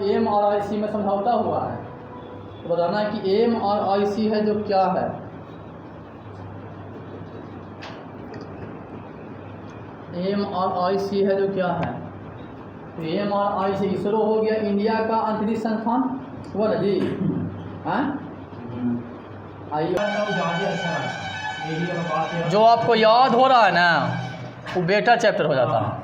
M और आई सी में समझौता हुआ है तो बताना है कि एम और आई सी है जो क्या है। एम और आई सी है जो क्या है, तो एम और आई सी इसरो हो गया इंडिया का अंतरिक्ष संस्थान हुआ ना जी। हैं जो आपको याद हो रहा है ना वो बेटा चैप्टर हो जाता है।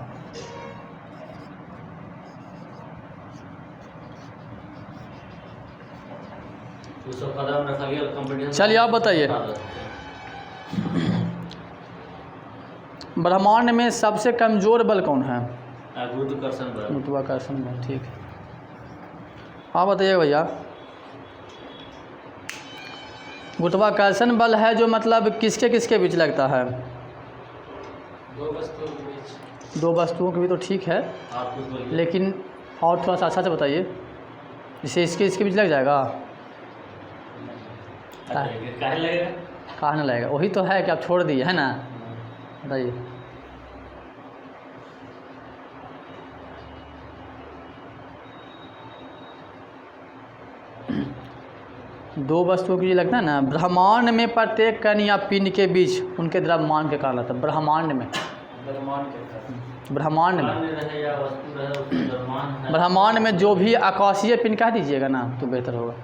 चलिए आप बताइए, ब्रह्मांड में सबसे कमज़ोर बल कौन है? गुरुत्वाकर्षण बल। ठीक है, आप बताइए भैया। गुरुत्वाकर्षण बल है जो मतलब किसके किसके बीच लगता है? दो वस्तुओं के भी, तो ठीक है लेकिन और थोड़ा सा अच्छा से बताइए। जैसे इसके बीच लग जाएगा, कहाँ नहीं लगेगा? वही तो है कि आप छोड़ दिए है ना। बताइए। दो वस्तुओं के लिए लगता है ना। ब्रह्मांड में प्रत्येक कण या पिंड के बीच उनके द्रव्यमान के कारण लगता है। ब्रह्मांड में ब्रह्मांड में जो भी आकाशीय पिंड कह दीजिएगा ना तो बेहतर होगा।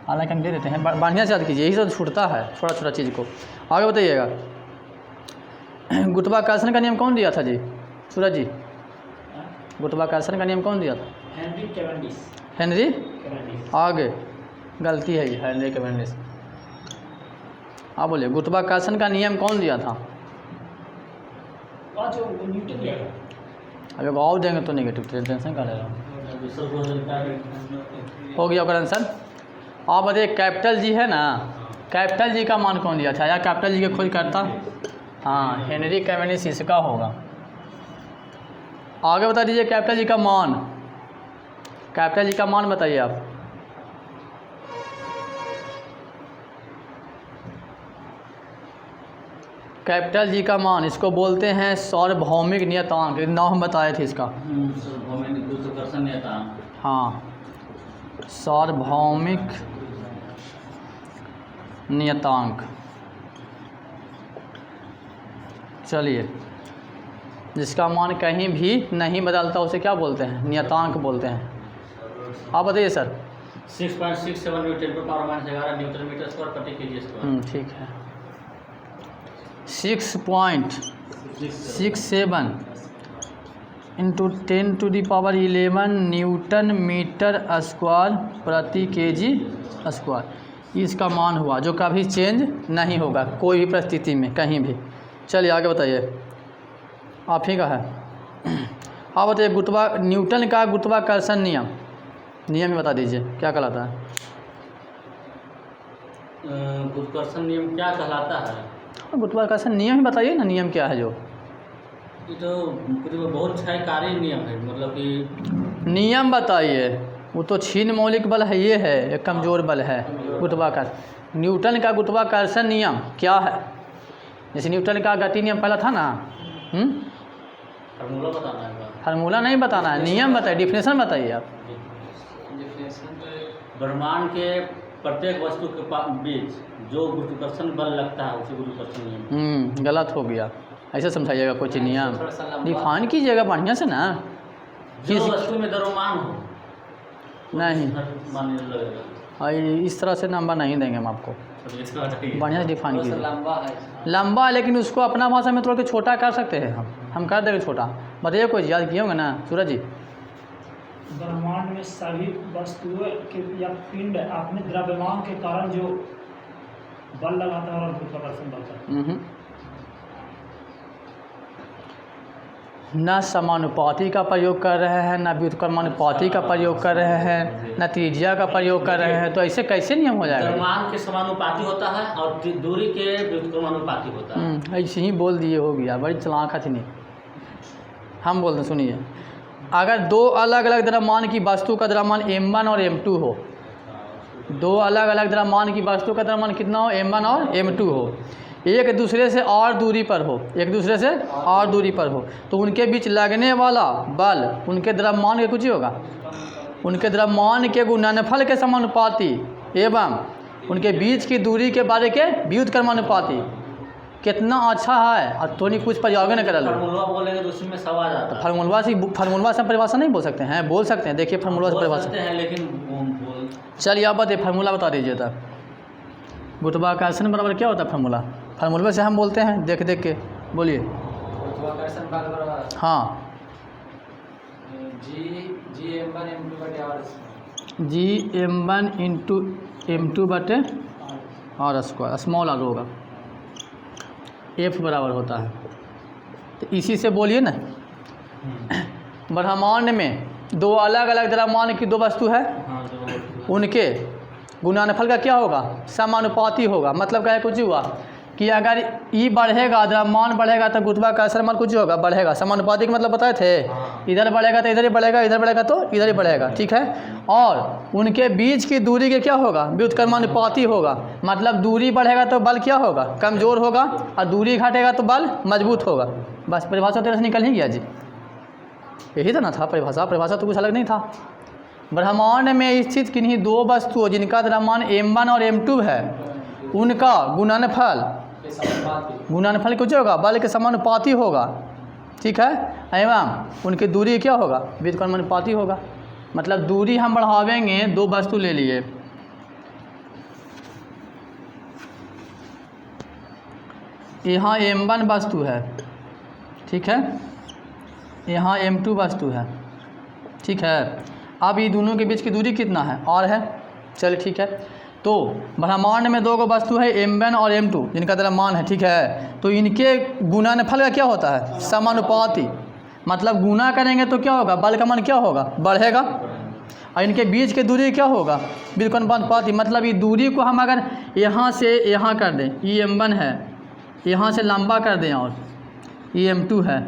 हालांकि हम दे देते हैं, बढ़िया से याद कीजिए, यही सब छूटता है छोटा छोटा चीज़ को। आगे बताइएगा। गुरुत्वाकर्षण का नियम कौन दिया था जी? सूरज जी, गुरुत्वाकर्षण का नियम कौन दिया था? हेनरी। आगे गलती है ये, हेनरी कैवेंडिश। आप बोलिए गुरुत्वाकर्षण का नियम कौन दिया था? अगर गाँव देंगे तो नेगेटिव, टेंशन का ले रहा हूँ। हो गया आपका आंसर। आप बताइए कैपिटल जी है ना, कैपिटल जी का मान कौन दिया था या कैपिटल जी की खोज करता? हाँ, हेनरी कैवेंडिश इसका होगा। आगे बता दीजिए कैपिटल जी का मान। कैपिटल जी का मान बताइए आप। कैपिटल जी का मान इसको बोलते हैं सार्वभौमिक नियतांक। नाम हम बताए थे इसका। हाँ, सार्वभौमिक नियतांक। चलिए, जिसका मान कहीं भी नहीं बदलता उसे क्या बोलते हैं? नियतांक बोलते हैं। आप बताइए सर। 6.67 न्यूटन पर power minus 11 newton metre square प्रति केजी स्क्वायर। ठीक है। 6.67 इंटू 10⁻11 न्यूटन मीटर स्क्वायर प्रति केजी स्क्वायर, इसका मान हुआ जो कभी चेंज नहीं होगा कोई भी परिस्थिति में कहीं भी। चलिए आगे बताइए, आप ही का है। आप बताइए न्यूटन का गुरुत्वाकर्षण नियम ही बता दीजिए क्या कहलाता है? गुरुत्वाकर्षण नियम क्या कहलाता है? गुरुत्वाकर्षण नियम ही बताइए ना, नियम क्या है जो? ये तो बहुत क्षयकारी नियम है, मतलब कि नियम बताइए। वो तो क्षीण मौलिक बल है, ये है एक कमज़ोर बल है गुरुत्वाकर्षण। न्यूटन का गुरुत्वाकर्षण नियम क्या है? जैसे न्यूटन का गति नियम पहला था ना। फार्मूला बताना है? फार्मूला नहीं बताना है, नियम बताइए, डिफिनेशन बताइए आप। ब्रह्मांड के प्रत्येक वस्तु के बीच जो गुरुत्वाकर्षण बल लगता है उसे गुरुत्वाकर्षण नियम। गलत हो गया, ऐसे समझाइएगा कुछ नियम डिफाइन कीजिएगा बढ़िया से ना। जो वस्तु में द्रव्यमान हो नहीं, इस तरह से नंबर नहीं देंगे हम आपको। बढ़िया से डिफाइन कीजिए। लंबा है लेकिन उसको अपना भाषा में तोड़ के छोटा कर सकते हैं हम कर देंगे छोटा। बताइए कोई याद किए होंगे ना सूरज जी। ब्रह्मांड में सभी वस्तुओं के या पिंड अपने द्रव्यमान के कारण जो बल लगाता है और गुरुत्वाकर्षण बल है। न समानुपाती का प्रयोग कर रहे हैं, न व्युत्क्रमानुपाती का प्रयोग कर रहे हैं, न त्रिज्या का प्रयोग कर रहे हैं, तो ऐसे कैसे नियम हो जाएगा? द्रव्यमान के समानुपाती होता है और दूरी के व्युत्क्रमानुपाती होता है। ऐसे ही बोल दिए, हो गया। बड़ी चालाक है नहीं। हम बोलते सुनिए, अगर दो अलग अलग द्रव्यमान की वस्तु का द्रव्यमान m1 और m2 हो, दो अलग अलग द्रव्यमान की वस्तु का द्रव्यमान कितना हो? m1 और m2 हो, एक दूसरे से और दूरी पर हो, एक दूसरे से और दूरी पर हो, तो उनके बीच लगने वाला बल उनके द्रव्यमान के कुछ ही होगा। उनके द्रव्यमान के गुणनफल के समानुपाती एवं उनके बीच की दूरी के बारे के व्युत्क्रमानुपाती। कितना अच्छा है। और तोनी कुछ प्रयोग न करा लो। फार्मूला बोलेंगे तो उसमें सब आ जाता है। फार्मूला से परिभाषा नहीं बोल सकते हैं, बोल सकते हैं। देखिए फार्मूला से बोल परिभाषा, सकते हैं लेकिन बोल चलिए आप बताइए फार्मूला बता दीजिए तब। गुरुत्वाकर्षण बराबर क्या होता है फार्मूला? फार्मूला से हम बोलते हैं देख देख के, बोलिए। गुरुत्वाकर्षण बल बराबर हाँ, Gm1 इंटू m2 बटे r स्क्वायर, स्मॉल आर होगा, F बराबर होता है। तो इसी से बोलिए ना, ब्रह्मांड में दो अलग अलग द्रव्यमान की दो वस्तु है, हाँ जो उनके गुणनफल का क्या होगा? समानुपाती होगा। मतलब क्या है, कुछ हुआ कि अगर ई बढ़ेगा, द्रव्यमान बढ़ेगा तो गुरुत्वाकर्षण बल कुछ होगा, बढ़ेगा। समानुपाती का मतलब बताए थे, इधर बढ़ेगा तो इधर ही बढ़ेगा, इधर बढ़ेगा तो इधर ही बढ़ेगा, ठीक है। और उनके बीच की दूरी के क्या होगा? व्युत्क्रमानुपाती होगा। मतलब दूरी बढ़ेगा तो बल क्या होगा? कमज़ोर होगा, और दूरी घटेगा तो बल मजबूत होगा। बस परिभाषा तेरे से निकल ही गया जी, यही तो ना था परिभाषा। परिभाषा तो कुछ अलग नहीं था। ब्रह्मांड में स्थित किन्हीं दो वस्तुओं जिनका द्रव्यमान m1 और m2 है, उनका गुणनफल कुछ होगा? बल के समानुपाती होगा, ठीक है। एवं उनकी दूरी क्या होगा? व्युत्क्रमानुपाती होगा। मतलब दूरी हम बढ़ावेंगे, दो वस्तु ले लिए, यहाँ m1 वस्तु है, ठीक है, यहाँ m2 वस्तु है, ठीक है। अब ये दोनों के बीच की दूरी कितना है? r है। चलिए ठीक है। तो ब्रह्मांड में दो वस्तु है m1 और m2 जिनका द्रव्यमान है, ठीक है। तो इनके गुणनफल का क्या होता है? समानुपाती। मतलब गुना करेंगे तो क्या होगा? बल का मान क्या होगा? बढ़ेगा। और इनके बीच की दूरी क्या होगा? व्युत्क्रमानुपाती। मतलब ये दूरी को हम अगर यहाँ से यहाँ कर दें, ये m1 है, यहाँ से लंबा कर दें और ये m2 है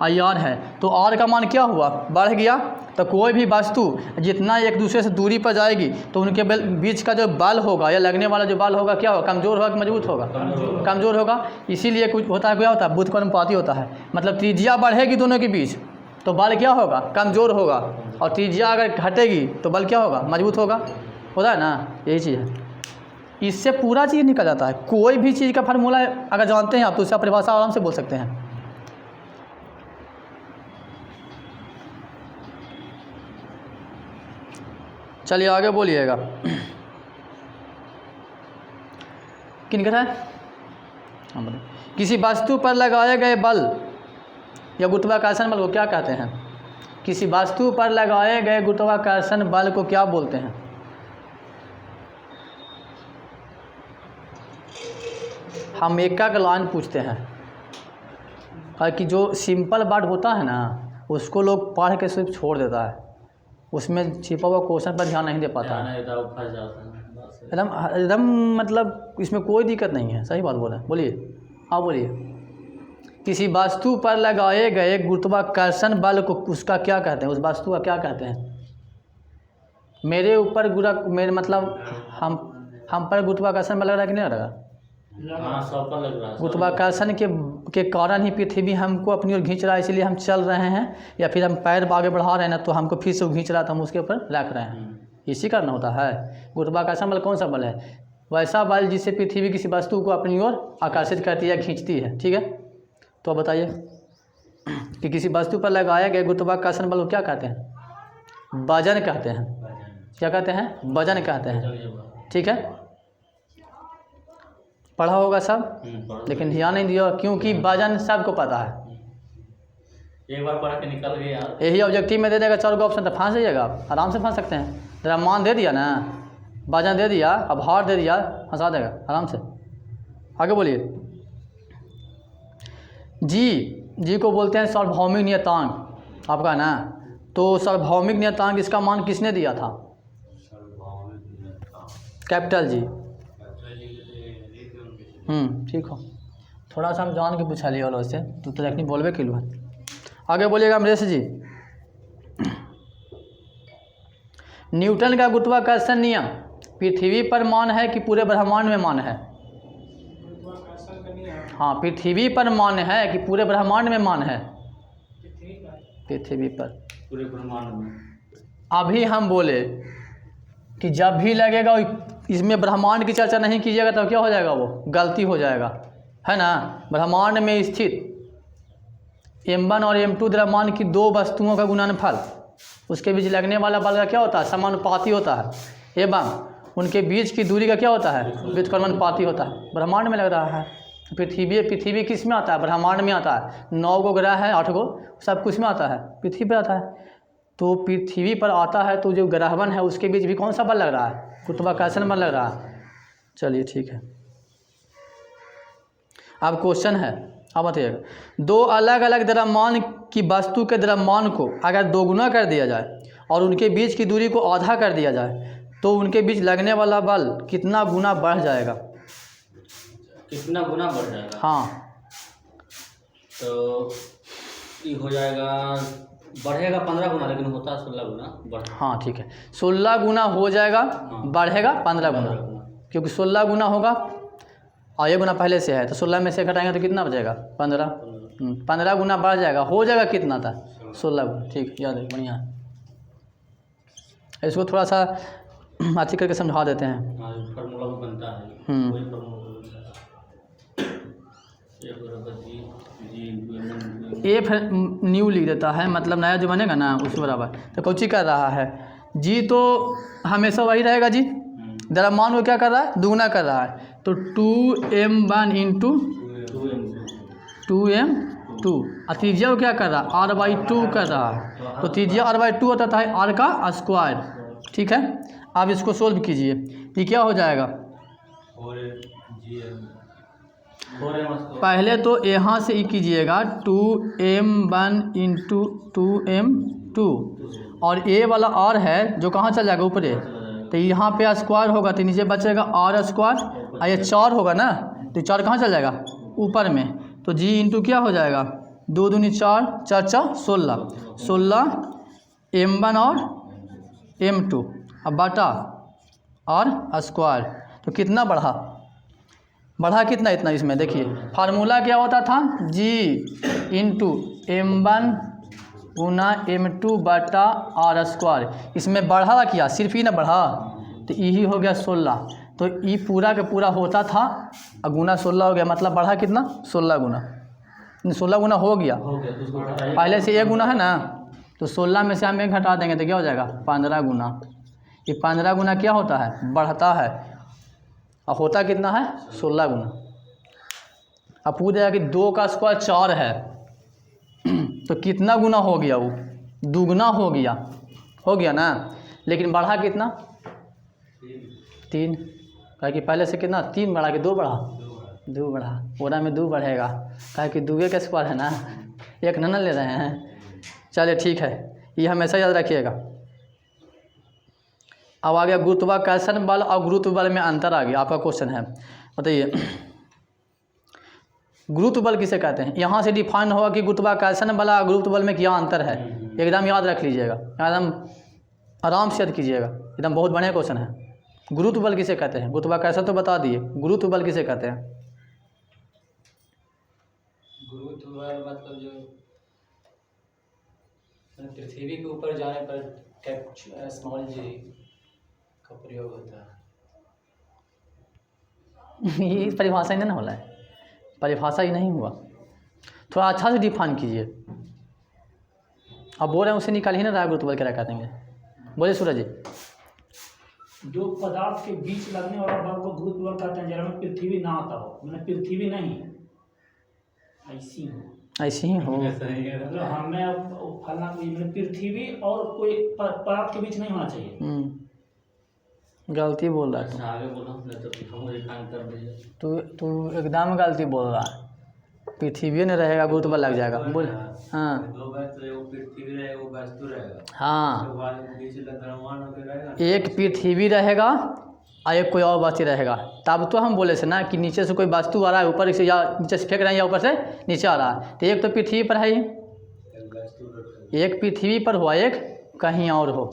और r है, तो r का मान क्या हुआ? बढ़ गया। तो कोई भी वस्तु जितना एक दूसरे से दूरी पर जाएगी तो उनके बीच का जो बल होगा या लगने वाला जो बल होगा क्या होगा? कमज़ोर होगा कि मजबूत होगा? कमज़ोर होगा। इसीलिए कुछ होता है, क्या होता है? व्युत्क्रमानुपाती होता है। मतलब त्रिज्या बढ़ेगी दोनों के बीच तो बल क्या होगा? कमज़ोर होगा। और त्रिज्या अगर घटेगी तो बल क्या होगा? मजबूत होगा। होता है ना, यही चीज़ है। इससे पूरा चीज़ निकल जाता है। कोई भी चीज़ का फार्मूला अगर जानते हैं आप तो उसका परिभाषा आराम से बोल सकते हैं। चलिए आगे बोलिएगा। किन कह रहा है? हाँ बोलिए। किसी वस्तु पर लगाए गए बल या गुरुत्वाकर्षण बल को क्या कहते हैं? किसी वस्तु पर लगाए गए गुरुत्वाकर्षण बल को क्या बोलते हैं? हम एक का लाइन पूछते हैं, और कि जो सिंपल वर्ड होता है ना उसको लोग पढ़ के सिर्फ छोड़ देता है, उसमें छिपा हुआ क्वेश्चन पर ध्यान नहीं दे पाता है। एकदम मतलब इसमें कोई दिक्कत नहीं है, सही बात बोल रहे हैं। बोलिए, हाँ बोलिए। किसी वस्तु पर लगाए गए गुरुत्वाकर्षण बल को उसका क्या कहते हैं? उस वस्तु का क्या कहते हैं? मेरे ऊपर मेरे मतलब हम पर गुरुत्वाकर्षण बल लग रहा है कि नहीं लग रहा? हाँ, सब पर लग रहा है। गुरुत्वाकर्षण के कारण ही पृथ्वी हमको अपनी ओर खींच रहा है, इसलिए हम चल रहे हैं। या फिर हम पैर आगे बढ़ा रहे हैं ना तो हमको फिर से वो खींच रहा है तो हम उसके ऊपर रख रहे हैं। इसी कारण होता है। गुरुत्वाकर्षण बल कौन सा बल है? वैसा बल जिससे पृथ्वी किसी वस्तु को अपनी ओर आकर्षित करती है या खींचती है, ठीक है। तो बताइए कि किसी वस्तु पर लगाया गया गुरुत्वाकर्षण बल को क्या कहते हैं? वजन कहते हैं। क्या कहते हैं? वजन कहते हैं, ठीक है। पढ़ा होगा सब, लेकिन ध्यान नहीं दिया क्योंकि वजन सबको पता है। एक बार पढ़ के निकल गए यार। यही ऑब्जेक्टिव में दे देगा 4 ऑप्शन तो फंस जाइएगा आप, आराम से फंस सकते हैं। द्रव्यमान दे दिया ना, वजन दे दिया, अब भार दे दिया, फंसा देगा आराम से। आगे बोलिए। जी को बोलते हैं सार्वभौमिक नियतांक, आपका ना। तो सार्वभौमिक नियतांक इसका मान किसने दिया था? Capital G. ठीक हो। थोड़ा सा हम जान के पूछा लिया वालों से, तो तकनी बोलबे के लिए। आगे बोलिएगा अमरेश जी। न्यूटन का गुरुत्वाकर्षण नियम पृथ्वी पर मान है कि पूरे ब्रह्मांड में मान है? हाँ, पृथ्वी पर मान है कि पूरे ब्रह्मांड में मान है? पृथ्वी पर, पूरे ब्रह्मांड में। अभी हम बोले कि जब भी लगेगा इसमें ब्रह्मांड की चर्चा नहीं कीजिएगा तो क्या हो जाएगा, वो गलती हो जाएगा, है ना। ब्रह्मांड में स्थित m1 और m2 द्रव्यमान की दो वस्तुओं का गुणनफल, उसके बीच लगने वाला बल का क्या होता है, समानुपाती होता है, एवं उनके बीच की दूरी का क्या होता है, व्युत्क्रमानुपाती होता है। ब्रह्मांड में लग रहा है। पृथ्वी किस में आता है, ब्रह्मांड में आता है। 9 गो ग्रह है, 8 गो, सब कुछ में आता है, पृथ्वी पर आता है। तो पृथ्वी पर आता है तो जो ग्रहवन है उसके बीच भी कौन सा बल लग रहा है, गुरुत्वाकर्षण बल लग रहा है। चलिए ठीक है, अब क्वेश्चन है, अब बताइएगा, दो अलग अलग द्रव्यमान की वस्तु के द्रव्यमान को अगर दोगुना कर दिया जाए और उनके बीच की दूरी को आधा कर दिया जाए तो उनके बीच लगने वाला बल कितना गुना बढ़ जाएगा। कितना गुना बढ़ जाएगा? हाँ, तो ये हो जाएगा, बढ़ेगा 15 गुना, लेकिन होता 16 गुना बढ़। हाँ ठीक है, 16 गुना हो जाएगा, बढ़ेगा 15 गुना, क्योंकि 16 गुना होगा और 1 गुना पहले से है, तो 16 में से घटाएंगे तो कितना बचेगा, 15। 15 गुना बढ़ जाएगा, हो जाएगा कितना था, 16 गुना। ठीक, याद है, बढ़िया है। इसको थोड़ा सा अच्छी करके समझा देते हैं। फार्मूला भी बनता है, वही फार्मूला बनता है। ए फिर न्यू लिख देता है, मतलब नया जो बनेगा ना उसके बराबर। तो कौची कर रहा है, जी तो हमेशा वही रहेगा जी, द्रव्यमान को क्या कर रहा है, दुगुना कर रहा है। तो 2m1 इंटू 2m2, और त्रिज्या को क्या कर रहा है, r/2 कर रहा है। तो त्रिज्या r/2 होता है r का स्क्वायर। ठीक है, अब इसको सोल्व कीजिए, ये क्या हो जाएगा। पहले तो यहाँ से ही कीजिएगा 2m1 इंटू 2m2, और ए वाला r है जो कहाँ चल जाएगा, ऊपरे, तो यहाँ पे स्क्वायर होगा तो नीचे बचेगा r स्क्वायर, और ये 4 होगा ना, तो 4 कहाँ चल जाएगा, ऊपर में। तो g इंटू क्या हो जाएगा, 2 दूनी 4, 4 4 16 m1 और m2, अब बटा r स्क्वायर। तो कितना बढ़ा कितना, इतना। इसमें देखिए फार्मूला क्या होता था, g इंटू m1 गुना m2 बटा r स्क्वायर। इसमें बढ़ा क्या, सिर्फ ही ना बढ़ा, तो यही हो गया 16। तो ये पूरा का पूरा होता था और गुना 16 हो गया, मतलब बढ़ा कितना, 16 गुना। 16 गुना हो गया, पहले से 1 गुना है ना, तो 16 में से हम 1 घटा देंगे तो क्या हो जाएगा, 15 गुना। ये 15 गुना क्या होता है, बढ़ता है, और होता कितना है, 16 गुना। अब पूछ जाएगा कि 2 का स्क्वायर 4 है, तो कितना गुना हो गया, वो दुगना हो गया ना, लेकिन बढ़ा कितना, 3। कहे कि पहले से कितना, 3 बढ़ा कि 2 बढ़ा, 2 बढ़ा, ओरा में 2 बढ़ेगा, कहे कि 2 का स्क्वायर है ना, 1 ना ले रहे हैं। चलिए ठीक है, ये हमेशा याद रखिएगा। अब आ गया गुरुत्वाकर्षण बल और गुरुत्व बल में अंतर आ गया। आपका क्वेश्चन है, बताइए गुरुत्व बल किसे कहते हैं। यहाँ से डिफाइन होगा कि गुरुत्वाकर्षण बल और गुरुत्व बल में क्या अंतर है, एकदम याद रख लीजिएगा, एकदम आराम से याद कीजिएगा, एकदम बहुत बढ़िया क्वेश्चन है। गुरुत्व बल किसे कहते हैं, गुरुत्वाकर्षण तो बता दिए, गुरुत्व बल किसे कहते हैं। गुरुत्व बल मतलब जो पृथ्वी के ऊपर जाने पर स्मॉल जी का प्रयोग होता है। ये परिभाषा ही नहीं होला है, परिभाषा ही नहीं हुआ, थोड़ा अच्छा से डिफाइन कीजिए। अब बोल रहे हैं उसे निकाल ही ना रहा, गुरुत्व बल क्या कहते हैं, बोले सूरज जी। दो पदार्थ के बीच लगने वाला बल को गुरुत्व बल कहते हैं, जब पृथ्वी ना आता हो, मैंने पृथ्वी नहीं ऐसी ही हो, मतलब हमें फलना पृथ्वी और कोई पदार्थ के बीच नहीं होना चाहिए। गलती बोल रहा है आगे बोलो, तू एकदम गलती बोल रहा है। पृथ्वी नहीं रहेगा, गुरुत्व बल लग जाएगा, बोल। हाँ, 2 वस्तु, वो पृथ्वी रहेगा, वो वस्तु रहेगा। हाँ, एक पृथ्वी रहेगा और एक कोई और वस्तु रहेगा। तब तो हम बोले से ना कि नीचे से कोई वस्तु आ रहा है, ऊपर से या नीचे से फेंक रहे हैं या ऊपर से नीचे आ रहा है, तो एक तो पृथ्वी पर है ही, एक पृथ्वी पर हुआ, एक कहीं और हो।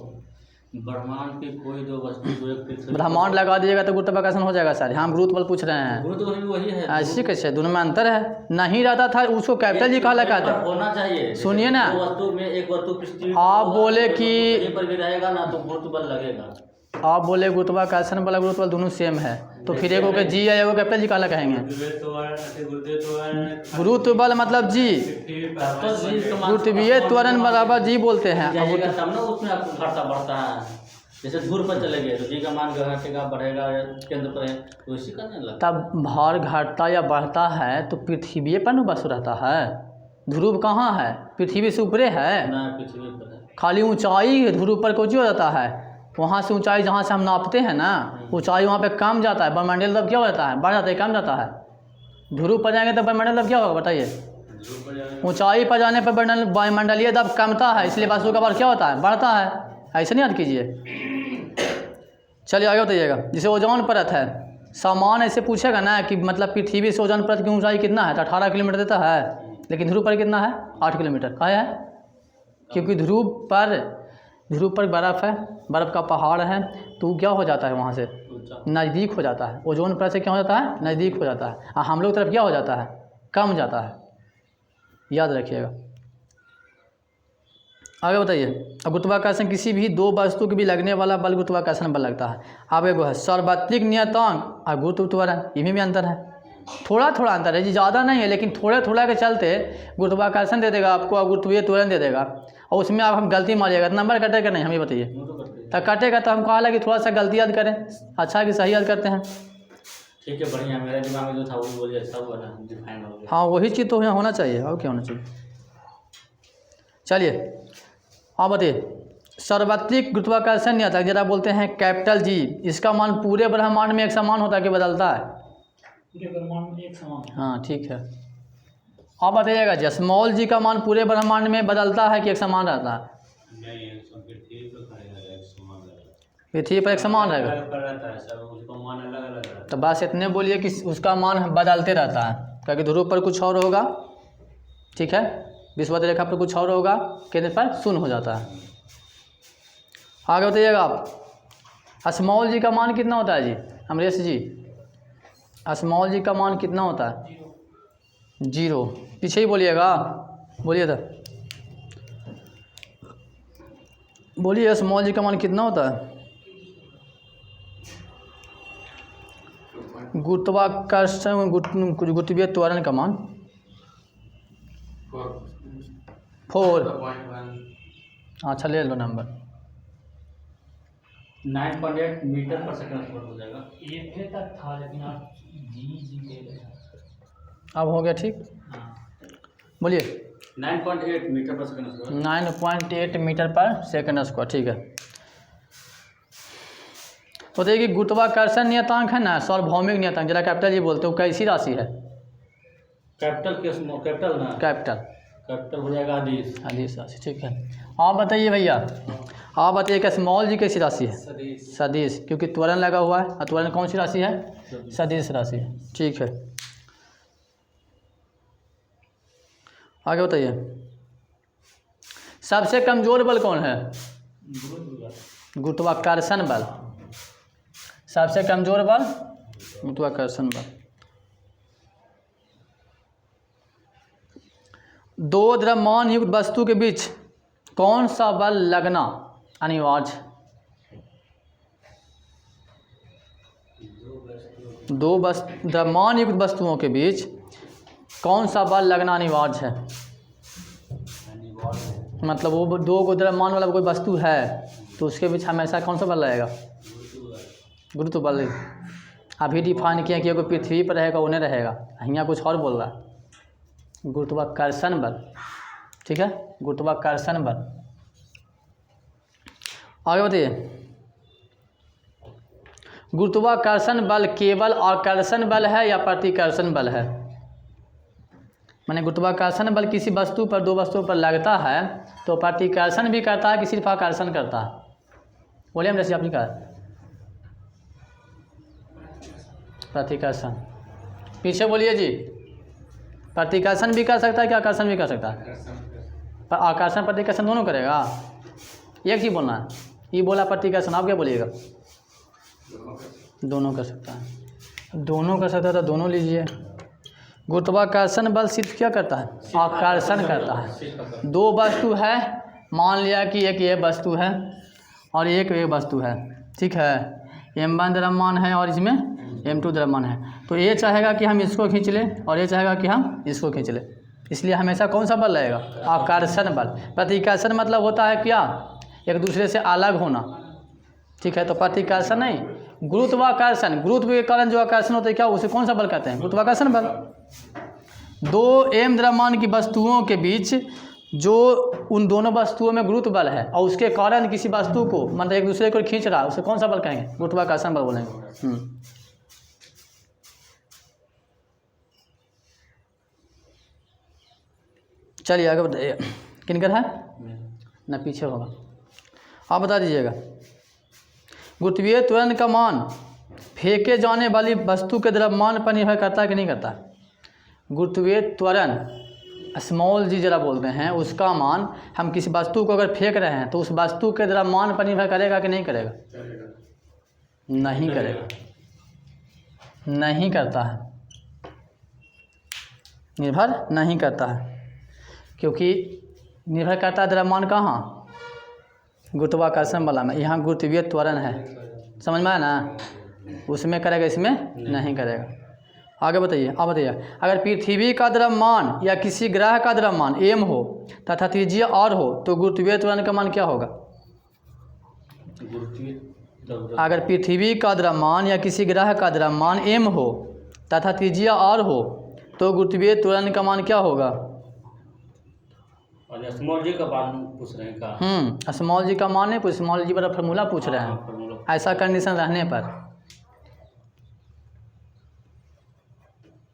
ब्रह्मांड की कोई दो वस्तु जो एक पृथ्वी ब्रह्मांड लगा दीजिएगा तो गुरुत्वाकर्षण हो जाएगा सर। हम गुरुत्व बल पूछ रहे हैं। गुरु तो वही है। ऐसे कैसे, दोनों में अंतर है। नहीं रहता था उसको कैपिटल जी कहा कहते हैं। होना चाहिए। सुनिए ना, दो वस्तु में एक वस्तु पृथ्वी आप बोले कि कहीं पर भी रहेगा ना तो गुरुत्व बल लगेगा। आप बोले गुरुत्वाकर्षण बल गुरुत्व बल दोनों सेम है, तो फिर एगो के जी है एगो कैपिटल जी कहा कहेंगे। गुरुत्व बल मतलब जी, गुरुत्वीय त्वरण बराबर जी बोलते हैं। जाइएगा तब ना उसमें आपको घटता बढ़ता है। जैसे धूर पर चले गए तो जी का मान घटेगा बढ़ेगा, केंद्र पर है तो इसी करने लगता। तब भार घटता या बढ़ता है तो पृथ्वी पर न बस रहता है। ध्रुव कहाँ है, पृथ्वी से ऊपरे है ना, पृथ्वी पर है। खाली ऊंचाई ध्रुव पर कुछ हो जाता है। वहाँ से ऊंचाई जहाँ से हम नापते हैं ना, ऊंचाई वहाँ पे कम जाता है। ब्रह्मांडीय तब क्या होता है, बढ़ जाता है, कम जाता है। ध्रुव पर जाएंगे तो ब्रह्मांडीय तब क्या होगा बताइए। ऊंचाई पर जाने पर वायुमंडलीय दब कमता है, इसलिए वस्तु का भार क्या होता है, बढ़ता है। ऐसे नहीं याद कीजिए। चलिए आगे बताइएगा। जैसे ओजोन परत है, सामान ऐसे पूछेगा ना कि मतलब पृथ्वी से ओजोन परत की ऊंचाई कितना है, तो 18 किलोमीटर देता है। लेकिन ध्रुव पर कितना है, 8 किलोमीटर। काहे है, क्योंकि ध्रुव पर बर्फ़ है, बर्फ़ का पहाड़ है, तो क्या हो जाता है वहाँ से नज़दीक हो जाता है। ओजोन परत से क्या हो जाता है, नज़दीक हो जाता है। और हम लोग तरफ क्या हो जाता है, कम जाता है। याद रखिएगा। आगे बताइए। अब गुरुत्वाकर्षण किसी भी दो वस्तु के भी लगने वाला बल गुरुत्वाकर्षण बल लगता है। अब एगो है सार्वत्रिक नियतांक और गुरुत्व त्वरण, इनमें भी अंतर है। थोड़ा थोड़ा अंतर है जी, ज़्यादा नहीं है, लेकिन थोड़े थोड़ा के चलते गुरुत्वाकर्षण दे देगा आपको और गुरुत्वीय त्वरण दे देगा। और उसमें आप हम गलती मारिएगा तो नंबर कटेगा नहीं, हमें बताइए। तो कटेगा तो हम कहा लगे थोड़ा सा गलती याद करें, अच्छा कि सही याद करते हैं। ठीक है, बढ़िया। मेरा दिमाग में जो था वो बोलिए, अच्छा हुआ ना, डिफाइन हो गया। हाँ, वही चीज़ तो यहाँ होना चाहिए, और क्या होना चाहिए। चलिए हाँ बताइए। सार्वत्रिक गुरुत्वाकर्षण नियतांक जरा बोलते हैं कैपिटल जी, इसका मान पूरे ब्रह्मांड में एक समान होता है कि बदलता है। पूरे ब्रह्मांड में एक समान है। हाँ ठीक है। आप बताइएगा जी, स्मॉल जी का मान पूरे ब्रह्मांड में बदलता है कि एक समान रहता है। पृथ्वी पर एक समान रहेगा। तो बस इतने बोलिए कि उसका मान बदलते रहता है, क्योंकि ध्रुव पर कुछ और होगा, ठीक है, विषुवत रेखा पर कुछ और होगा, केंद्र पर शून्य हो जाता है। आगे बताइएगा आप। स्मॉल जी का मान कितना होता है जी, अमरेश जी? स्मॉल जी का मान कितना होता है? 0। पीछे ही बोलिएगा, बोलिए तो बोलिए, स्मॉल जी का मान कितना होता है? गुरुत्वाकर्षण गुरुत्वीय त्वरण का मान 4। अच्छा ले लो नंबर। 9.8 मीटर पर सेकंड हो जाएगा। ये तक था, लेकिन आप जी ले रहे हैं। अब हो गया ठीक। बोलिए 9.8 मीटर पर सेकंड। 9.8 मीटर पर सेकंड स्क्वायर, ठीक है। तो देखिए गुरुत्वाकर्षण नियतांक है ना, सार्वभौमिक नियतांक, जरा कैपिटल जी बोलते हो, कैसी राशि है? कैपिटल ना, कैपिटल हो जाएगा अदिश राशि, ठीक है। आप बताइए भैया, आप बताइए कि स्मॉल जी कैसी राशि है? सदिश, क्योंकि त्वरण लगा हुआ है, और त्वरण कौन सी राशि है? सदिश राशि, ठीक है। आगे बताइए। सबसे कमजोर बल कौन है? गुरुत्वाकर्षण बल। सबसे कमजोर बल गुरुत्वाकर्षण बल। दो द्रव्यमान युक्त वस्तु के बीच कौन सा बल लगना अनिवार्य है? दो द्रव्यमान युक्त वस्तुओं के बीच कौन सा बल लगना अनिवार्य है? मतलब वो दो को द्रव्यमान वाला कोई वस्तु है तो उसके बीच हमेशा कौन सा बल लगेगा? गुरुत्व बल। अभी डिफाइन किया कि कोई पृथ्वी पर रहेगा वो नहीं रहेगा, यहाँ कुछ और बोल रहा है। गुरुत्वाकर्षण बल, ठीक है, गुरुत्वाकर्षण बल। आगे बताइए। गुरुत्वाकर्षण बल केवल आकर्षण बल है या प्रतिकर्षण बल है? माने गुरुत्वाकर्षण बल किसी वस्तु पर, दो वस्तुओं पर लगता है तो प्रतिकर्षण भी करता है कि सिर्फ आकर्षण करता है? बोलिए हम जैसे आपने कहा प्रतिकर्षण। पीछे बोलिए जी। प्रतिकर्षण भी कर सकता है कि आकर्षण भी कर सकता है? पर आकर्षण प्रतिकर्षण दोनों करेगा, एक चीज़ बोलना है। ई बोला प्रतिकर्षण, आप क्या बोलिएगा? दोनों कर सकता है, दोनों कर सकता है तो दोनों लीजिए। गुरुत्वाकर्षण बल सिर्फ क्या करता है? आकर्षण करता है। दो वस्तु है, मान लिया कि एक ये वस्तु है और एक ये वस्तु है, ठीक है, m1 द्रव्यमान है और इसमें m2 द्रव्यमान है, तो ये चाहेगा कि हम इसको खींच लें और ये चाहेगा कि हम इसको खींच लें, इसलिए हमेशा कौन सा बल रहेगा? आकर्षण बल। प्रतिकर्षण मतलब होता है क्या? एक दूसरे से अलग होना, ठीक है, तो प्रतिकर्षण नहीं, गुरुत्वाकर्षण, गुरुत्व के कारण जो आकर्षण होता है क्या, उसे कौन सा बल कहते हैं? गुरुत्वाकर्षण बल। दो m द्रव्यमान की वस्तुओं के बीच जो उन दोनों वस्तुओं में गुरुत्व बल है और उसके कारण किसी वस्तु को मतलब एक दूसरे को खींच रहा है, उसे कौन सा बल कहेंगे? गुरुत्वाकर्षण बल बोलेंगे। चलिए आगे बताइए, किनकर है ना, पीछे होगा, आप बता दीजिएगा। गुरुत्वीय त्वरण का मान फेंके जाने वाली वस्तु के द्रव्यमान पर निर्भर करता है कि नहीं करता? गुरुत्वीय त्वरण स्मॉल जी जरा बोलते हैं, उसका मान हम किसी वस्तु को अगर फेंक रहे हैं तो उस वस्तु के द्रव्यमान पर निर्भर करेगा कि नहीं करेगा? नहीं करेगा, नहीं करता है, निर्भर नहीं करता है, क्योंकि निर्भर करता है द्रव्यमान कहाँ? गुरुत्वाकर्षण बल में। यहाँ गुरुत्वीय त्वरण है, समझ में आया ना, उसमें करेगा, इसमें नहीं करेगा। आगे बताइए, आप बताइए, अगर पृथ्वी का द्रव्यमान या किसी ग्रह का द्रव्यमान m हो तथा त्रिज्या r हो तो गुरुत्वीय त्वरण का मान क्या होगा? अगर पृथ्वी का द्रव्यमान या किसी ग्रह का द्रव्यमान m हो तथा त्रिज्या r हो तो गुरुत्वीय त्वरण का मान क्या होगा? स्मॉल जी का मान पूछ रहे हैं का? स्मॉल जी का मान नहीं, स्मॉल जी वाला फार्मूला पूछ रहे हैं, ऐसा कंडीशन रहने पर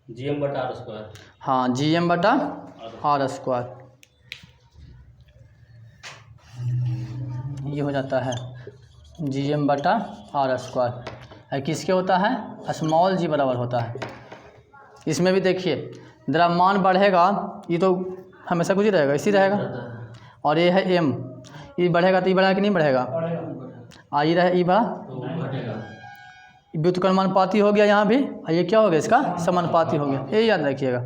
gm/r²। हाँ, gm/r², ये हो जाता है gm/r²। किसके होता है? स्मॉल जी बराबर होता है। इसमें भी देखिए द्रव्यमान बढ़ेगा, ये तो हमेशा कुछ ही रहेगा, इसी रहेगा, और ये है m, ये बढ़ेगा तो ये बढ़ेगा कि नहीं बढ़ेगा? ये रहे ई बढ़ा, व्युत्क्रमानुपाती हो गया यहाँ भी, और ये क्या हो गया? इसका समानुपाती हो गया, ये याद रखिएगा।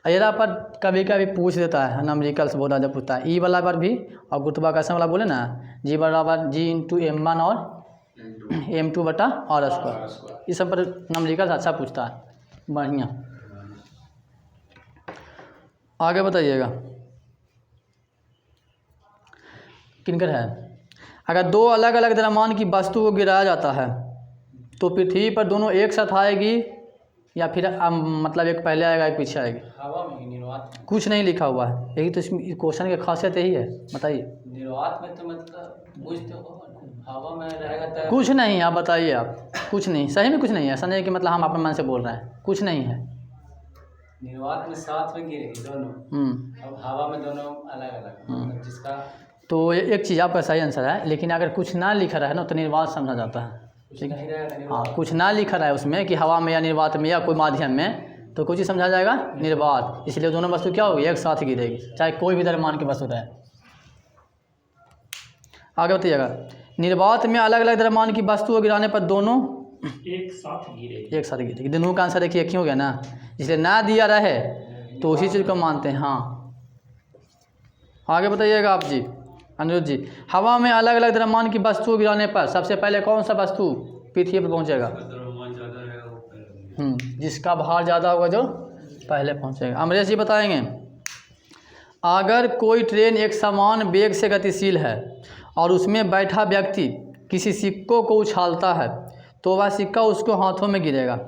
यहाँ पर कभी कभी पूछ देता है नंबरिकल से, बहुत जब पूछता है ई वाला पर भी, और गुरुत्वाकर्षण वाला बोले ना, g बराबर g × m1 और m2/r², इस सब पर नंबरिकल अच्छा पूछता है, बढ़िया। आगे बताइएगा, किनकर है? अगर दो अलग अलग द्रव्यमान की वस्तु को गिराया जाता है तो पृथ्वी पर दोनों एक साथ आएगी या फिर मतलब एक पहले आएगा एक पीछे आएगी? हवा में, निर्वात में। कुछ कुछ नहीं लिखा हुआ है, यही तो इसमें क्वेश्चन की खासियत यही है, बताइए। निर्वात में तो मतलब बुझ तो हो, हवा में रहेगा तो कुछ नहीं, आप बताइए, आप कुछ नहीं, सही में कुछ नहीं है, ऐसा नहीं कि मतलब हम अपने मन से बोल रहे हैं, कुछ नहीं है। निर्वात में साथ में गिरेगी दोनों, अब हवा में दोनों अलग अलग, मतलब जिसका तो एक चीज़ आपका सही आंसर है, लेकिन अगर कुछ ना लिखा रहा है ना तो निर्वात समझा जाता है, कुछ ठीक नहीं है? रहेगा हाँ, निर्वात। कुछ ना लिखा रहा है उसमें कि हवा में या निर्वात में या कोई माध्यम में, तो कुछ ही समझा जाएगा निर्वात, इसलिए दोनों वस्तु क्या होगी? एक साथ गिरेगी, चाहे कोई भी द्रव्यमान की वस्तु रहे। आगे बताइएगा, निर्वात में अलग अलग द्रव्यमान की वस्तु को गिराने पर दोनों एक साथ गिरेगी। एक साथ गिरेगी, दोनों का आंसर देखिए, क्यों हो गया ना, इसलिए ना दिया रहे तो उसी चीज़ को मानते हैं। हाँ, आगे बताइएगा आप जी, अनिरुद्ध जी, हवा में अलग अलग द्रव्यमान की वस्तु गिराने पर सबसे पहले कौन सा वस्तु पृथ्वी पर पहुंचेगा? जिसका भार ज़्यादा होगा जो पहले पहुंचेगा। अमरेश जी बताएंगे, अगर कोई ट्रेन एक समान वेग से गतिशील है और उसमें बैठा व्यक्ति किसी सिक्कों को उछालता है तो वह सिक्का उसको हाथों में गिरेगा।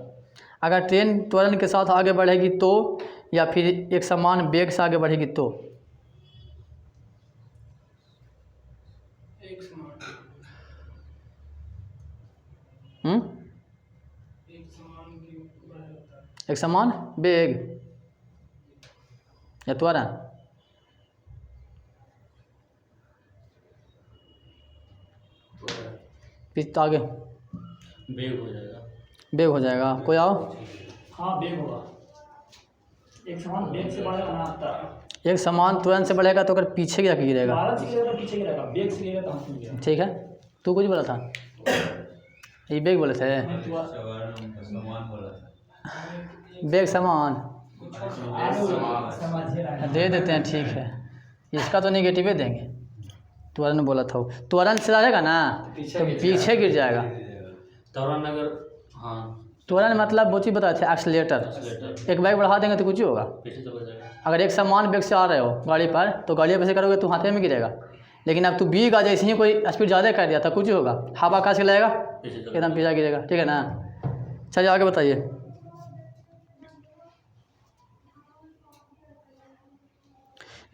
अगर ट्रेन त्वरण के साथ आगे बढ़ेगी तो, या फिर एक समान वेग से आगे बढ़ेगी तो? एक समान वेग या त्वरण? आगे बेग हो जाएगा, वेग हो जाएगा, कोई आओ। हाँ, बेग होगा, एक समान बेग से बढ़ेगा ना, एक समान त्वरण से बढ़ेगा तो अगर पीछे क्या गिरेगा, भारत से गिरेगा पीछे गिरेगा, बेग से गिरेगा तो हाथ में गिरेगा। ठीक है। तू कुछ बोला था, ये बेग बोले थे, बेग सामान दे देते हैं, ठीक है। इसका तो नेगेटिव ही देंगे, त्वरण बोला था वो, त्वरण से रहेगा ना तो पीछे गिर जाएगा। त्वरण अगर, हाँ त्वरण मतलब वो चीज़ बताए थे, एक्सीलेटर। एक बैग बढ़ा देंगे तो कुछ ही होगा। पीछे से बढ़ जाएगा। अगर एक समान वेग से आ रहे हो गाड़ी पर तो गाड़ी पर से करोगे तो हाथे में गिरेगा, लेकिन अब तू बी का जैसे ही कोई स्पीड ज़्यादा कर दिया तो कुछ ही होगा, हवा काश के लगेगा पीछे चला एकदम पीछा गिरेगा, ठीक है ना। चलिए आगे बताइए।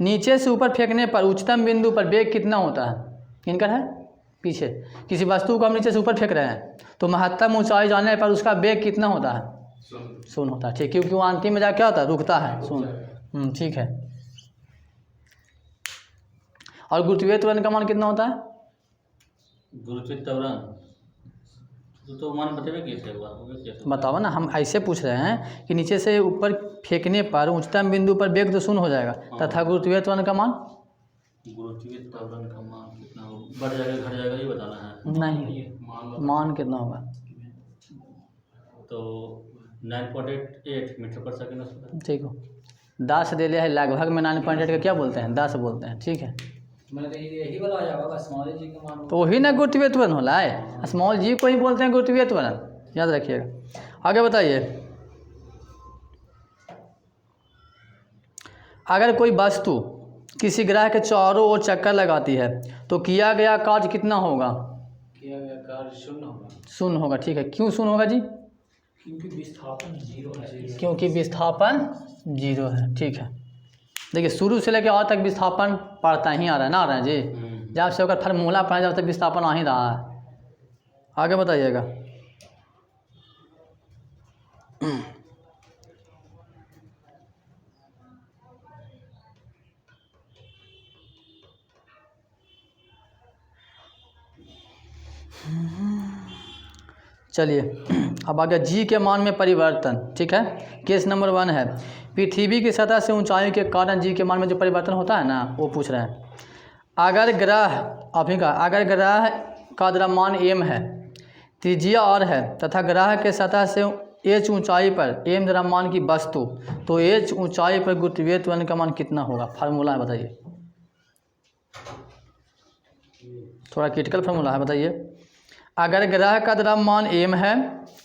नीचे से ऊपर फेंकने पर उच्चतम बिंदु पर वेग कितना होता है, इनका है पीछे। किसी वस्तु को हम नीचे से ऊपर फेंक रहे हैं तो महत्तम ऊंचाई जाने पर उसका वेग कितना होता है, शून्य होता है, ठीक। क्योंकि वो अंतिम में जाकर क्या होता है, रुकता है, शून्य, ठीक है। और गुरुत्वीय त्वरण का मान कितना होता है, गुरुत्वीय त्वरण तो मान बतेबे कैसे हुआ, बताओ ना। हम ऐसे पूछ रहे हैं कि नीचे से ऊपर फेंकने पर उच्चतम बिंदु पर वेग तो शून्य हो जाएगा, तथा गुरुत्वीय त्वरण का मान, गुरुत्वीय त्वरण का मान कितना हो, बढ़ जाएगा घट जाएगा, ये बताना है। नहीं, मान कितना होगा, तो 9.8 मीटर पर सेकंड। ठीक हो। 10 दे लिया है, लगभग में 9.8 का क्या बोलते हैं, 10 बोलते हैं, ठीक है। मैंने तो यही बोला जाएगा स्मॉल जी का मान। तो वही ना गुरुत्वीय त्वरण होला है, स्मॉल जी को ही बोलते हैं गुरुत्वीय त्वरण, याद रखिएगा। आगे बताइए। अगर कोई वस्तु किसी ग्रह के चारों ओर चक्कर लगाती है तो किया गया कार्य कितना होगा, किया गया कार्य शून्य होगा। शून्य होगा, ठीक है। क्यों शून्य होगा जी, क्योंकि विस्थापन 0 है। क्योंकि विस्थापन 0 है, ठीक है। देखिए शुरू से लेकर आज तक विस्थापन पढ़ता ही आ रहा है ना, आ रहा है जी। जब से होकर फार्मूला पढ़ा जब तक विस्थापन आ ही रहा है। आगे बताइएगा। चलिए अब आगे जी के मान में परिवर्तन, ठीक है। केस नंबर 1 है, पृथ्वी की सतह से ऊंचाई के कारण जी के मान में जो परिवर्तन होता है ना, वो पूछ रहे हैं। अगर ग्रह, अभी का, अगर ग्रह का द्रव्यमान m है, त्रिज्या r है तथा ग्रह के सतह से h ऊंचाई पर m द्रव्यमान की वस्तु, तो h ऊंचाई पर गुरुत्वीय त्वरण का मान कितना होगा। फार्मूला है, बताइए। थोड़ा क्रिटिकल फार्मूला है, बताइए। अगर ग्रह का द्रव्यमान m है,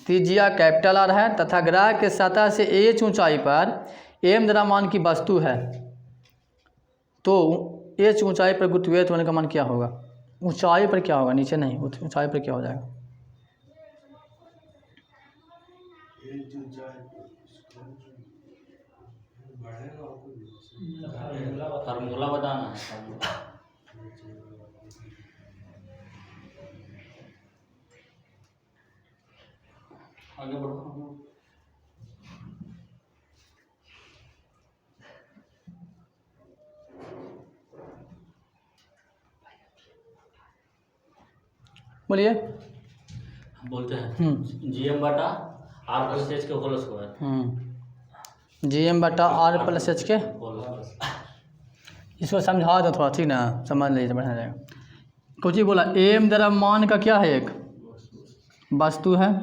त्रिज्या कैपिटल R है तथा ग्रह के सतह से h ऊंचाई पर m द्रव्यमान की वस्तु है, तो h ऊंचाई पर गुरुत्वीय त्वरण का मान क्या होगा। ऊंचाई पर क्या होगा, नीचे नहीं, ऊंचाई पर क्या हो जाएगा। फार्मूला बताना है। आगे बढ़ो। बोलिए। बोलते हैं GM बटा R प्लस H के होल स्क्वायर। GM बटा R प्लस H के, इसको समझा दो थोड़ा, ठीक ना, समझ लीजिए, बढ़िया जाएगा। कुछ ही बोला, m द्रव्यमान का क्या है, एक वस्तु है,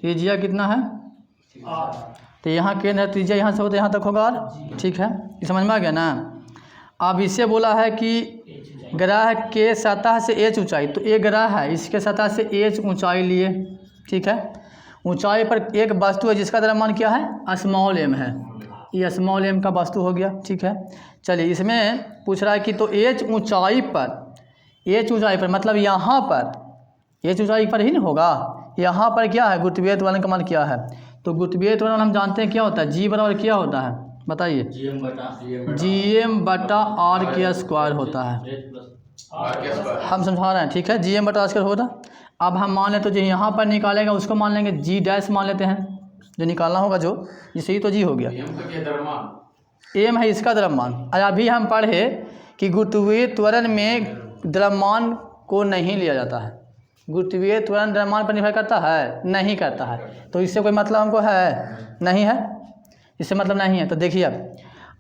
त्रिज्या कितना है, तो यहाँ केंद्र है, त्रिज्या यहाँ से होता है यहाँ तक होगा R, ठीक है। ये समझ में आ गया ना। अब इससे बोला है कि ग्रह के सतह से h ऊंचाई, तो एक ग्रह है, इसके सतह से h ऊंचाई लिए, ठीक है। ऊंचाई पर एक वस्तु है जिसका द्रव्यमान क्या है, स्मॉल m है, ये स्मॉल m का वस्तु हो गया, ठीक है। चलिए इसमें पूछ रहा है कि तो h ऊंचाई पर मतलब यहाँ पर h ऊंचाई पर ही नहीं होगा, यहाँ पर क्या है, गुरुत्वीय त्वरण का मान क्या है। तो गुरुत्वीय त्वरण हम जानते हैं क्या होता है, जी बराबर क्या होता है, बताइए। GM बटा R के स्क्वायर होता है, हम समझा रहे हैं, ठीक है। GM बटा R स्क्वायर होता। अब हम मान लें तो जो यहाँ पर निकालेगा उसको मान लेंगे G डैश मान लेते हैं, जो निकालना होगा, जो जिससे ही तो G हो गया। M है इसका द्रव्यमान। अभी हम पढ़े कि गुरुत्वीय त्वरण में द्रव्यमान को नहीं लिया जाता है, गुरुत्वीय त्वरण द्रव्यमान पर निर्भर करता है, नहीं करता है। तो इससे कोई मतलब हमको है नहीं है, इससे मतलब नहीं है। तो देखिए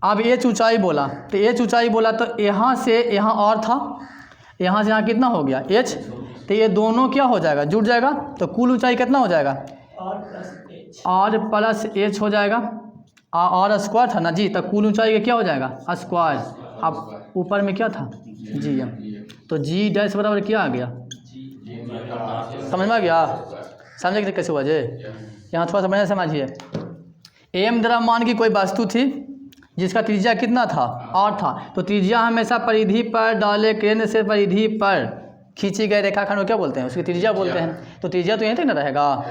अब एच ऊंचाई बोला, तो एच ऊंचाई बोला तो यहाँ से यहाँ और था, यहाँ से यहाँ कितना हो गया एच, तो ये दोनों क्या हो जाएगा, जुड़ जाएगा, तो कुल ऊंचाई कितना हो जाएगा आर प्लस एच हो जाएगा। आर स्क्वायर था ना जी, तो कुल ऊंचाई का क्या हो जाएगा स्क्वायर। अब ऊपर में क्या था जी एम, तो जी डैश बराबर क्या आ गया, समझ में आ गया, समझे कि कैसे हुआ जे, यहाँ थोड़ा सा बढ़िया समझिए। एम द्रव्यमान की कोई वस्तु थी जिसका त्रिज्या कितना था आर था, तो त्रिज्या हमेशा परिधि पर डाले, केंद्र से परिधि पर खींची गई रेखाखंड को क्या बोलते हैं, उसकी त्रिज्या बोलते हैं। तो त्रिज्या तो यहीं तक ना रहेगा।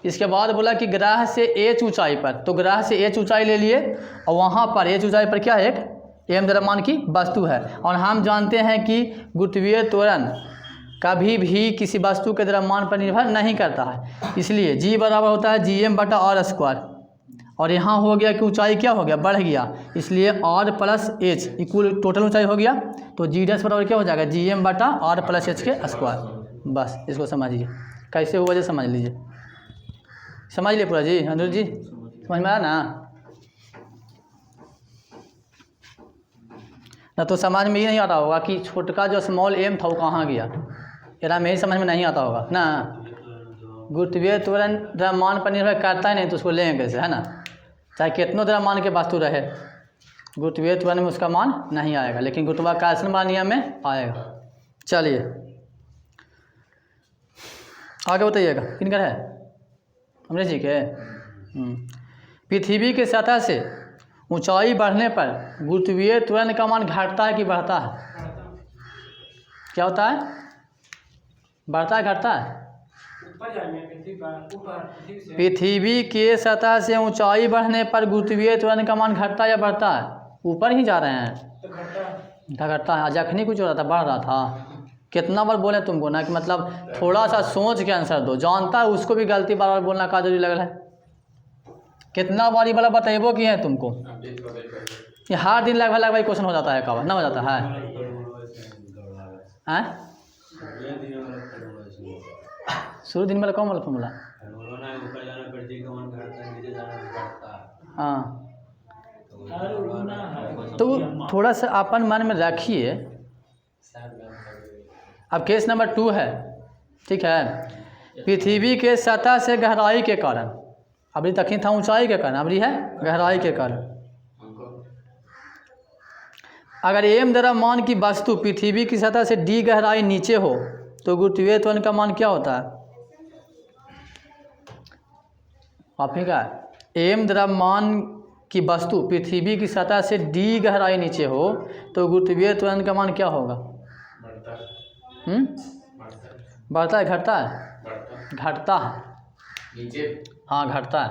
इसके बाद बोला कि ग्राह से एच ऊंचाई पर, तो ग्राह से एच ऊंचाई ले लिए और वहाँ पर एच ऊंचाई पर क्या है, एक एम द्रव्यमान की वस्तु है। और हम जानते हैं कि गुरुत्वीय त्वरण कभी भी किसी वस्तु के द्रव्यमान पर निर्भर नहीं करता है, इसलिए जी बराबर होता है जी एम बटा आर स्क्वायर। और यहाँ हो गया कि ऊंचाई क्या हो गया, बढ़ गया, इसलिए R plus H equal total ऊंचाई हो गया, तो जी डैश बराबर क्या हो जाएगा जी एम बटा आर प्लस एच के स्क्वायर। बस इसको समझिए कैसे हुआ, जो समझ लीजिए, समझ लिए पूरा जी। अनुज जी समझ में आया ना तो समझ में ही नहीं आता होगा कि छोटका जो स्मॉल एम था वो कहाँ गया, यार मेरी समझ में नहीं आता होगा ना। गुरुत्वीय त्वरण द्रव्यमान पर निर्भर करता ही नहीं, तो उसको लेंगे कैसे, है ना, चाहे कितनों द्रव्यमान के वस्तु रहे, गुरुत्वीय त्वरण में उसका मान नहीं आएगा, लेकिन गुरुत्वाकर्षण बल नियम में आएगा। चलिए आगे बताइएगा, किनकर है, अमरीश जी के। पृथ्वी के सतह से ऊंचाई बढ़ने पर गुरुत्वीय त्वरण का मान घटता है कि बढ़ता है, क्या होता है, बढ़ता है घटता है। पृथ्वी के सतह से ऊंचाई बढ़ने पर गुरुत्वीय त्वरण का मान घटता या बढ़ता है, ऊपर ही जा रहे हैं तो घटता है। जखनी कुछ हो रहा था बढ़ रहा था, कितना बार बोले तुमको ना कि मतलब थोड़ा सा सोच के आंसर दो, जानता है उसको भी गलती बार बार बोलना का जरूरी लग रहा है, कितना बार ये वाला बताइबो किए हैं तुमको, ये हर दिन लगभग क्वेश्चन हो जाता है, कब ना हो जाता है, हैं शुरू दिन में कौन वाला फॉर्मूला, हाँ तो थोड़ा सा अपन मन में रखिए। अब केस नंबर 2 है, ठीक है, पृथ्वी के सतह से गहराई के कारण, अभी तक ही था ऊंचाई के कारण, अभी है गहराई के कारण। अगर एम द्रव्यमान की वस्तु पृथ्वी की सतह से डी गहराई नीचे हो तो गुरुत्वीय त्वरण का मान क्या होता है, आप ही का एम द्रव्यमान की वस्तु पृथ्वी की सतह से डी गहराई नीचे हो तो गुरुत्वीय त्वरण का मान क्या होगा, बढ़ता है घटता है, घटता है नीचे, हाँ घटता है।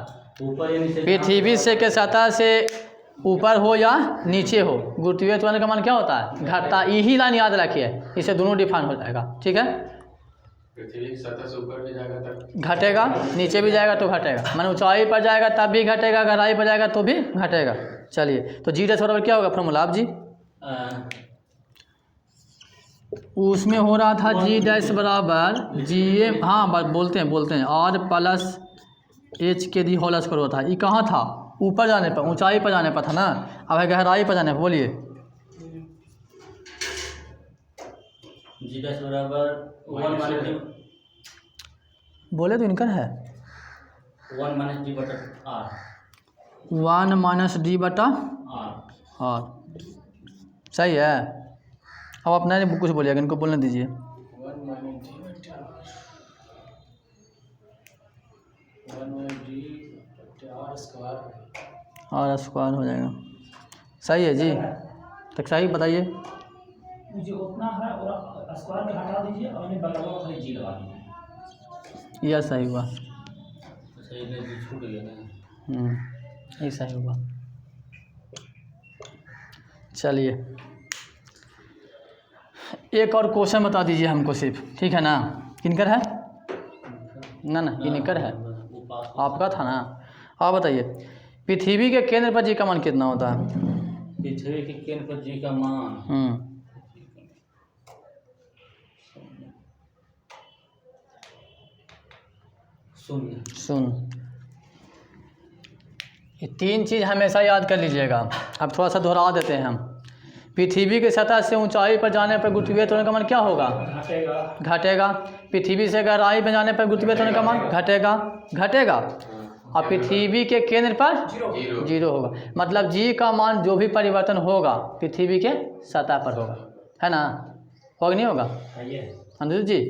पृथ्वी से के सतह से ऊपर हो या नीचे हो गुरुत्वीय त्वरण का मान क्या होता है, घटता। यही लाइन याद रखिए, इससे दोनों डिफाइन हो जाएगा, ठीक है। पृथ्वी की सतह से ऊपर भी जाएगा तब घटेगा, नीचे भी जाएगा तो घटेगा, माने ऊंचाई पर जाएगा तब भी घटेगा, गहराई पर जाएगा तो भी घटेगा। चलिए तो जी डैश बराबर क्या होगा फॉर्मूला, आप जी उसमें हो रहा था जी डैश बराबर जी एम, हाँ बोलते हैं आर प्लस एच के दी होल स्क्वायर होता है। ये कहाँ था, ऊपर जाने पर, ऊंचाई पर जाने पर था ना, अब है गहराई पर जाने पर, बोलिए जी डैश बराबर 1 माइनस डी, बोले तो इनका है 1 माइनस डी बटा आर, 1 माइनस डी बटा आर, आर, सही है। अब अपना नहीं कुछ बोलिएगा, इनको बोलने दीजिए। 1 माइनस डी बटा आर स्क्वायर, आर स्क्वायर हो जाएगा, सही है जी, तो सही बताइए। मुझे उतना है और स्क्वायर में हटा दीजिए और इन्हें बगल में खाली जी लगा दीजिए, यह सही हुआ, सही में जी छूट गया ना, ये सही हुआ। चलिए एक और क्वेश्चन बता दीजिए हमको सिर्फ, ठीक है ना, किनकर है ना, किनकर है, आपका था ना। आप बताइए पृथ्वी के केंद्र पर जी का मान कितना होता है, पृथ्वी के केंद्र पर जी का मान शून्य। ये 3 चीज़ हमेशा याद कर लीजिएगा। अब थोड़ा सा दोहरा देते हैं हम। पृथ्वी की सतह से ऊंचाई पर जाने पर गुरुत्वीय त्वरण का मान क्या होगा? घटेगा। पृथ्वी से गहराई पर जाने पर गुरुत्वीय त्वरण का मान घटेगा। और पृथ्वी के केंद्र पर 0 होगा। मतलब जी का मान जो भी परिवर्तन होगा पृथ्वी के सतह पर होगा, है ना? होगा नहीं होगा अनुज जी?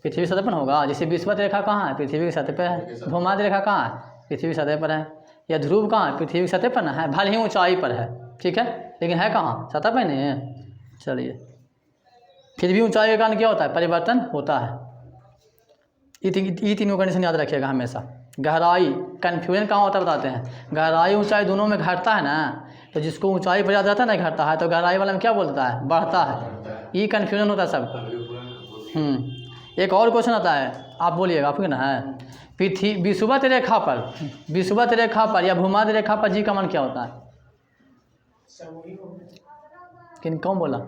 पृथ्वी की सतह पर होगा। जैसे विषुवत रेखा कहाँ है? पृथ्वी की सतह पर है। भूमध्य रेखा कहाँ है? पृथ्वी की सतह पर है। या ध्रुव कहाँ है? पृथ्वी की सतह पर ना है, भले ही ऊंचाई पर है, ठीक है, लेकिन है कहाँ? सतह पर नहीं है। चलिए, फिर भी ऊंचाई के कारण क्या होता है? परिवर्तन होता है। ये तीनों कंडीशन याद रखिएगा हमेशा। गहराई, कन्फ्यूजन कहाँ होता है बताते हैं। गहराई ऊंचाई दोनों में घटता है ना, तो जिसको ऊंचाई पर ज़्यादा रहता है ना घटता है, तो गहराई वाला में क्या बोलता है? बढ़ता है। ये कन्फ्यूजन होता है सबको। एक और क्वेश्चन आता है, आप बोलिएगा, आपके ना है। पृथ्वी विषुवत रेखा पर या भूमध्य रेखा पर जी का मान क्या होता है? किन कौन बोला?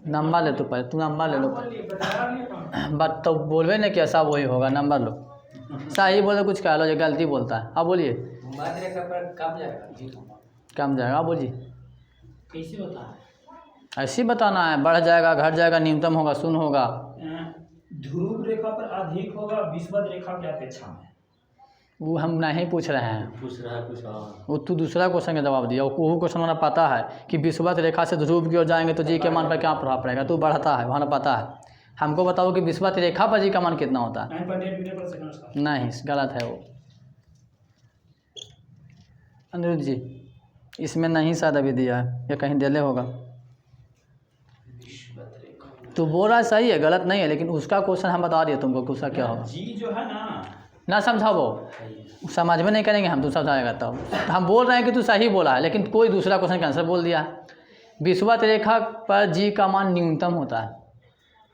नंबर ले, तो पहले तू नंबर ले लो। बात तो बोलवे नहीं कि ऐसा वही होगा, नंबर लो। सही बोले कुछ कह लो, जो गलती बोलता है। अब बोलिए। भूमध्य रेखा पर कम जाएगा? कम जाएगा। आप बोलिए। कैसे होता है? ऐसे ही बताना है, बढ़ जाएगा, घट जाएगा, न्यूनतम होगा, शून्य होगा। ध्रुव रेखा पर अधिक होगा विषुवत रेखा की अपेक्षा में। वो हम नहीं पूछ रहे हैं, पूछ रहा है कुछ और। वो तू दूसरा क्वेश्चन का जवाब दिया। वो क्वेश्चन हमारा पता है कि विषुवत रेखा से ध्रुव की ओर जाएंगे तो जी के मान पर क्या प्रभाव पड़ेगा, तो बढ़ता है, वहाँ पता है। हमको बताओ कि विषुवत रेखा पर जी का मान कितना होता है? 9.8 मीटर पर सेकंड। नहीं, गलत है वो अनिरुद्ध जी। इसमें नहीं शायद अभी दिया है, या कहीं दिले होगा। तो बोल रहा है सही है, गलत नहीं है, लेकिन उसका क्वेश्चन हम बता दिए तुमको कि उसका क्या होगा। जी जो है ना समझाओ, समझ में नहीं करेंगे हम, तू समझाएगा तब। तो हम बोल रहे हैं कि तू सही बोला है, लेकिन कोई दूसरा क्वेश्चन का आंसर बोल दिया है। विषुवत रेखा पर जी का मान न्यूनतम होता है।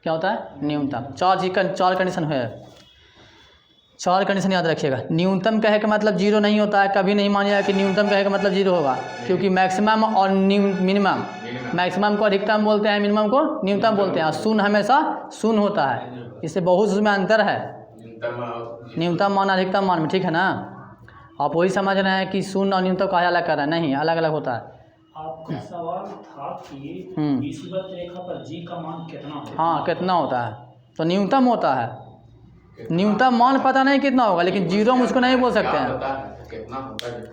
क्या होता है? न्यूनतम। चार कंडीशन है, 4 कंडीशन याद रखिएगा। न्यूनतम कहे का मतलब 0 नहीं होता है, कभी नहीं मानिएगा कि न्यूनतम कहे का मतलब 0 होगा, क्योंकि मैक्सिमम और मिनिमम, मैक्सिमम को अधिकतम बोलते हैं, मिनिमम को न्यूनतम बोलते हैं। शून्य हमेशा शून्य होता है, इससे बहुत उसमें अंतर है। न्यूनतम मान अधिकतम मान में, ठीक है ना? आप वही समझ रहे हैं कि शून्य और न्यूनतम का अलग कर रहे हैं, नहीं, अलग अलग होता है। आपका सवाल था कि विषुवत रेखा पर जी का मान कितना होता है? हाँ, कितना होता है? तो न्यूनतम होता है। न्यूनतम मान पता नहीं कितना होगा, लेकिन 0 हम उसको नहीं बोल सकते हैं।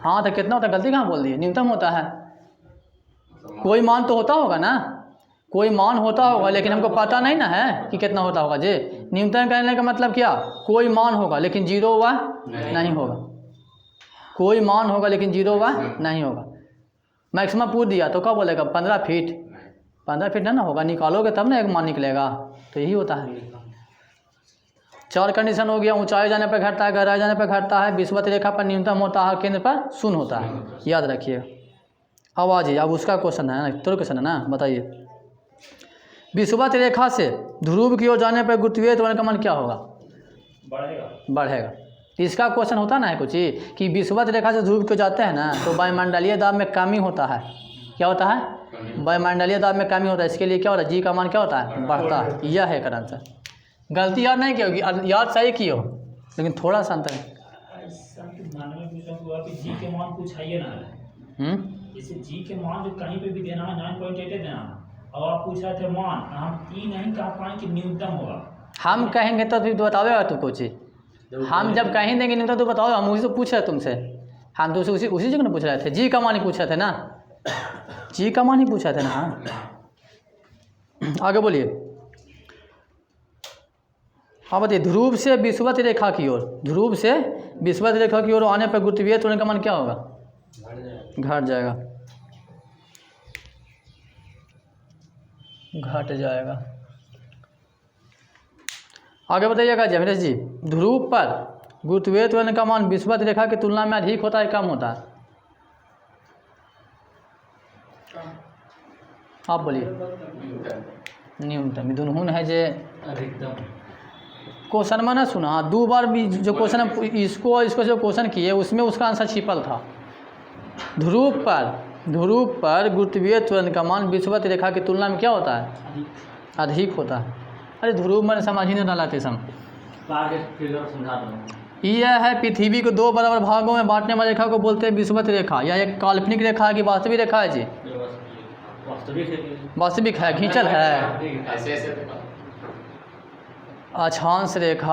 हाँ, तो कितना होता है? गलती कहाँ बोल दी? न्यूनतम होता है। कोई मान तो होता होगा ना, कोई मान होता होगा, लेकिन हमको पता नहीं ना है कि कितना होता होगा जी। न्यूनतम कहने का मतलब क्या? कोई मान होगा लेकिन 0 हुआ नहीं होगा। कोई मान होगा लेकिन 0 हुआ नहीं होगा। मैक्सिमम पूछ दिया तो क्या बोलेगा? 15 फीट। 15 फीट ना होगा, निकालोगे तब ना एक मान निकलेगा। तो यही होता है। 4 कंडीशन हो गया। ऊंचाई जाने पर घटता है, गहराई जाने पर घटता है, विषुवत रेखा पर न्यूनतम होता है, केंद्र पर शून्य होता है। याद रखिए। अब आ जाइए, अब उसका क्वेश्चन है ना, तो क्वेश्चन है ना, बताइए। विषुवत रेखा से ध्रुव की ओर जाने पर गुरुत्वीय त्वरण का मान क्या होगा? बढ़ेगा। इसका क्वेश्चन होता ना है कुछ ही कि विषुवत रेखा से ध्रुव को जाते हैं ना, तो वायुमंडलीय दाब में कमी होता है। क्या होता है? वायुमंडलीय दाब में कमी होता है। इसके लिए क्या होता है? जी का मान क्या होता है? बढ़ता है। यह है कारण आंसर। गलती याद नहीं की होगी, याद सही की हो, लेकिन थोड़ा सा अंतर है। जी के मान कुछ है ना, जैसे जी के मान जो कहीं पे भी देना है 9.8 देना है, और आप पूछ रहे थे मान, हम ये नहीं कह पाए कि न्यूनतम होगा। हम कहेंगे तो फिर बताओगे तू कुछ ही। हम जब कहीं देंगे न्यूनतम तो बताओ, हम उसी से पूछ रहे तुमसे। हम तो उसी जगह पूछ रहे थे, जी का मान ही पूछ रहे थे ना, जी का मान ही पूछ रहे थे ना। हाँ, आगे बोलिए। हाँ बताइए। ध्रुव से विषुवत रेखा की ओर, ध्रुव से विषुवत रेखा की ओर आने पर गुरुत्वीय त्वरण का मान क्या होगा? घट जाएगा। घट जाएगा। आगे बताइएगा जमरेश जी। ध्रुव पर गुरुत्वीय त्वरण का मान विषुवत रेखा की तुलना में अधिक होता है, कम होता है? आप बोलिए। न्यूनतम। दुनहुन है जे अधिकतम। क्वेश्चन में ना सुना, 2 बार भी जो क्वेश्चन इसको जो क्वेश्चन किए उसमें उसका आंसर छिपल था। ध्रुव पर गुरुत्वीय त्वरण का मान विषुवत रेखा की तुलना में क्या होता है? अधिक होता है। अरे ध्रुव मैंने समझ ही नहीं डाला थे सम। टारगेट फिगर समझा दो। यह है पृथ्वी को दो बराबर भागों में बांटने वाली रेखा को बोलते हैं विषुवत रेखा। यह एक काल्पनिक रेखा है कि वास्तविक रेखा है जी? ये वास्तविक है कि वास्तविक है, खींचल है। ऐसे ऐसे तो अक्षांश रेखा